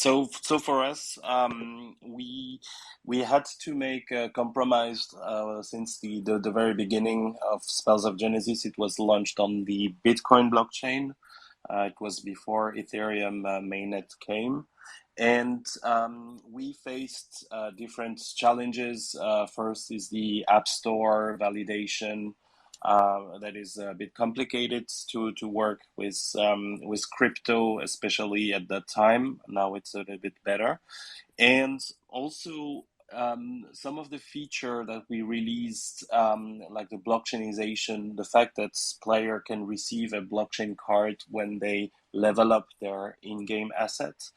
So for us, we had to make a compromise since the very beginning of Spells of Genesis. It was launched on the Bitcoin blockchain. It was before Ethereum mainnet came. And we faced different challenges. First is the App Store validation. That is a bit complicated to work with crypto, especially at that time. Now it's a little bit better. And also, some of the feature that we released, like the blockchainization, the fact that player can receive a blockchain card when they level up their in-game assets.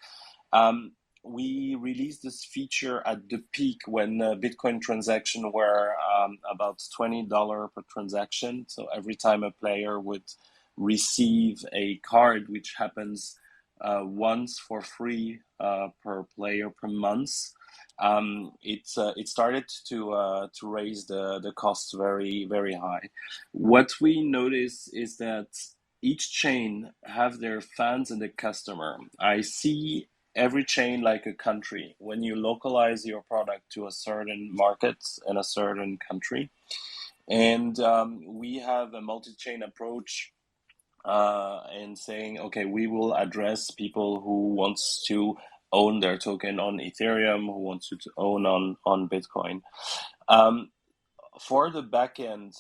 Um, we released this feature at the peak when Bitcoin transaction were about $20 per transaction. So every time a player would receive a card, which happens once for free per player per month, it started to raise the costs very high. What we notice is that each chain have their fans and the customer. I see every chain like a country. When you localize your product to a certain market in a certain country, and we have a multi-chain approach and saying, okay, we will address people who wants to own their token on Ethereum, who wants to own on Bitcoin. Um, for the backend,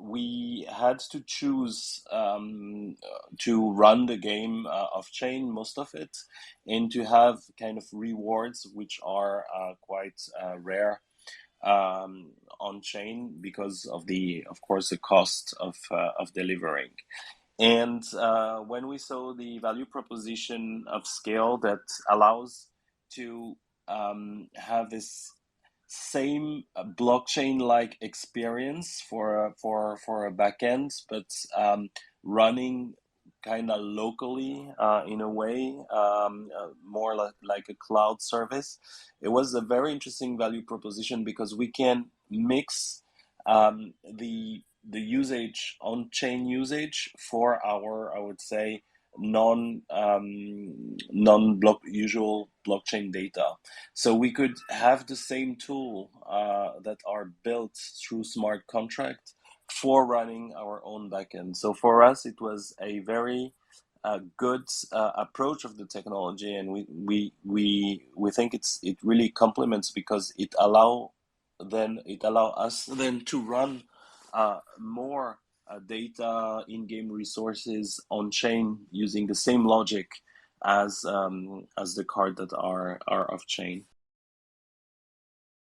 we had to choose to run the game off chain, most of it, and to have kind of rewards which are quite rare on chain because of of course, the cost of delivering. And when we saw the value proposition of Scale that allows to have this same blockchain-like experience for a backend, but running kind of locally in a way, more like a cloud service. It was a very interesting value proposition because we can mix the usage on chain usage for our, I would say, non block usual blockchain data. So we could have the same tool that are built through smart contract for running our own backend. So for us, it was a very good approach of the technology, and we think it really complements because it allow us then to run more data in-game resources on chain using the same logic as the card that are off chain.